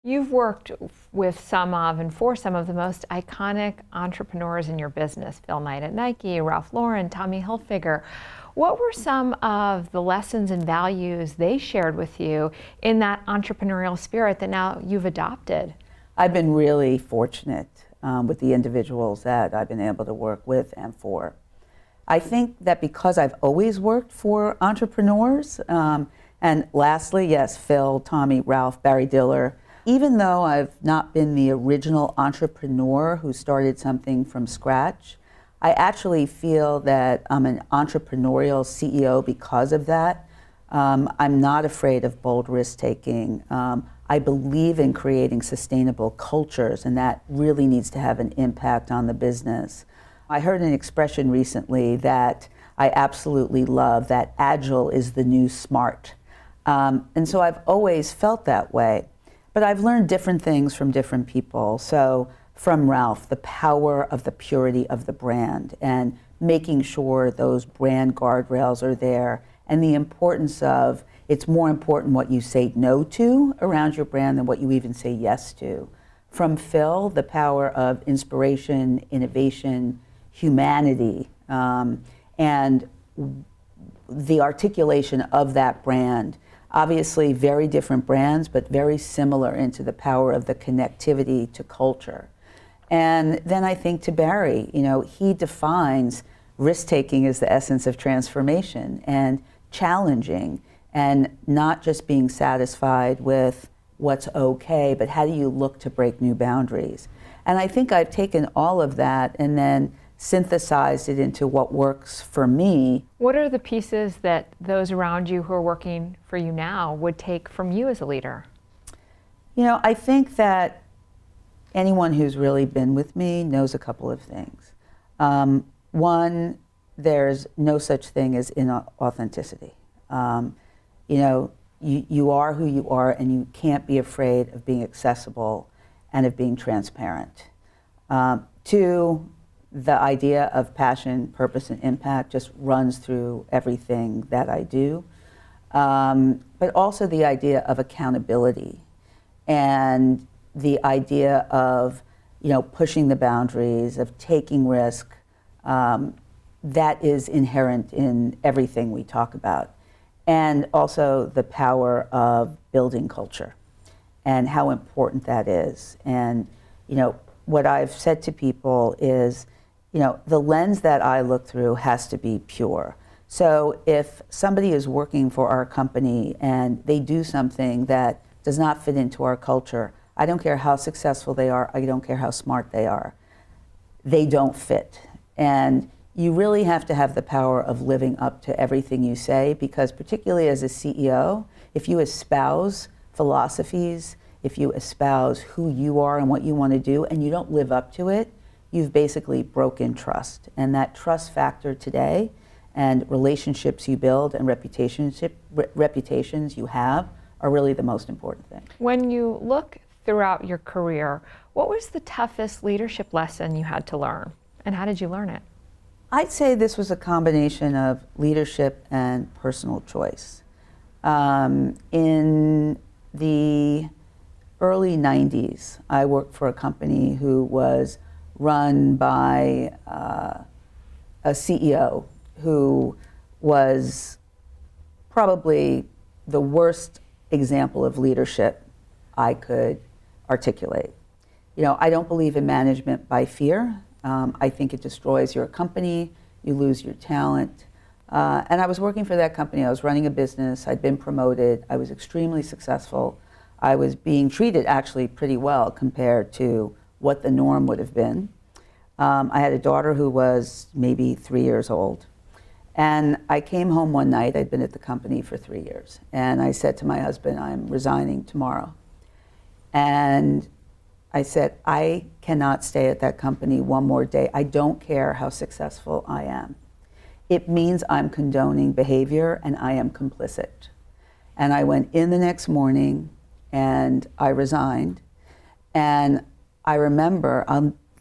You've worked with some of and for some of the most iconic entrepreneurs in your business, Phil Knight at Nike, Ralph Lauren, Tommy Hilfiger. What were some of the lessons and values they shared with you in that entrepreneurial spirit that now you've adopted? I've been really fortunate with the individuals that I've been able to work with and for. I think that because I've always worked for entrepreneurs, and lastly, yes, Phil, Tommy, Ralph, Barry Diller, even though I've not been the original entrepreneur who started something from scratch, I actually feel that I'm an entrepreneurial CEO because of that. I'm not afraid of bold risk-taking. I believe in creating sustainable cultures, and that really needs to have an impact on the business. I heard an expression recently that I absolutely love, that Agile is the new smart. And so I've always felt that way. But I've learned different things from different people. So from Ralph, the power of the purity of the brand and making sure those brand guardrails are there, and the importance of it's more important what you say no to around your brand than what you even say yes to. From Phil, the power of inspiration, innovation, humanity, and the articulation of that brand. Obviously very different brands, but very similar into the power of the connectivity to culture. And then I think to Barry, he defines risk-taking as the essence of transformation and challenging and not just being satisfied with what's okay, but how do you look to break new boundaries? And I think I've taken all of that and then synthesized it into what works for me. What are the pieces that those around you who are working for you now would take from you as a leader? I think that anyone who's really been with me knows a couple of things. One, there's no such thing as inauthenticity. You are who you are, and you can't be afraid of being accessible and of being transparent. Two, the idea of passion, purpose, and impact just runs through everything that I do. But also the idea of accountability and the idea of, pushing the boundaries, of taking risk. That is inherent in everything we talk about. And also the power of building culture and how important that is. And, what I've said to people is, the lens that I look through has to be pure. So if somebody is working for our company and they do something that does not fit into our culture, I don't care how successful they are, I don't care how smart they are, they don't fit. And you really have to have the power of living up to everything you say, because particularly as a CEO, if you espouse philosophies, if you espouse who you are and what you want to do, and you don't live up to it, you've basically broken trust. And that trust factor today and relationships you build and reputations you have are really the most important thing. When you look throughout your career, what was the toughest leadership lesson you had to learn, and how did you learn it? I'd say this was a combination of leadership and personal choice. In the early 90s, I worked for a company who was run by a CEO who was probably the worst example of leadership I could articulate. I don't believe in management by fear. I think it destroys your company, you lose your talent. And I was working for that company, I was running a business, I'd been promoted, I was extremely successful. I was being treated actually pretty well compared to what the norm would have been. I had a daughter who was maybe 3 years old. And I came home one night, I'd been at the company for 3 years, and I said to my husband, I'm resigning tomorrow. And I said, I cannot stay at that company one more day. I don't care how successful I am. It means I'm condoning behavior and I am complicit. And I went in the next morning and I resigned. And I remember,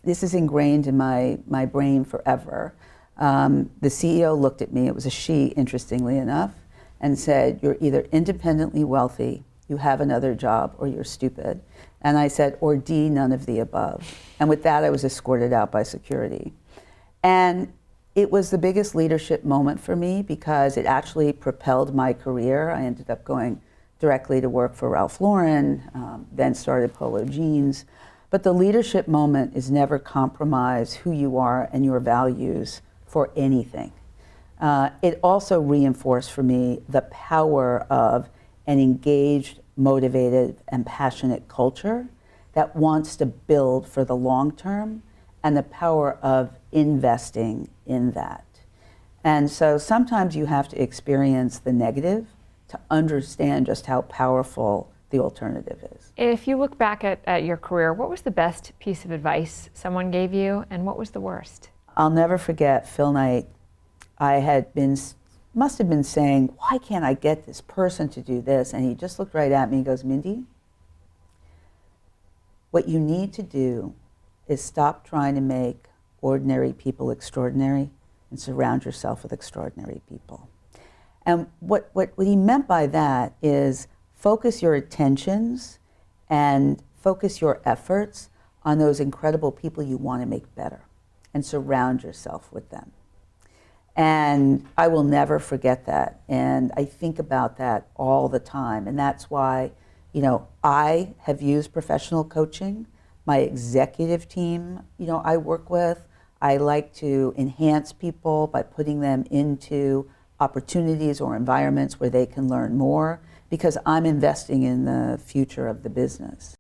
this is ingrained in my brain forever. The CEO looked at me, it was a she, interestingly enough, and said, you're either independently wealthy you have another job, or you're stupid. And I said, or D, none of the above. And with that, I was escorted out by security. And it was the biggest leadership moment for me because it actually propelled my career. I ended up going directly to work for Ralph Lauren, then started Polo Jeans. But the leadership moment is never compromise who you are and your values for anything. It also reinforced for me the power of an engaged, motivated, and passionate culture that wants to build for the long term, and the power of investing in that. And so sometimes you have to experience the negative to understand just how powerful the alternative is. If you look back at your career, what was the best piece of advice someone gave you, and what was the worst? I'll never forget Phil Knight. Must have been saying, why can't I get this person to do this? And he just looked right at me and goes, Mindy, what you need to do is stop trying to make ordinary people extraordinary and surround yourself with extraordinary people. And what he meant by that is focus your attentions and focus your efforts on those incredible people you want to make better and surround yourself with them. And I will never forget that. And I think about that all the time. And that's why, I have used professional coaching. My executive team, I work with, I like to enhance people by putting them into opportunities or environments where they can learn more, because I'm investing in the future of the business.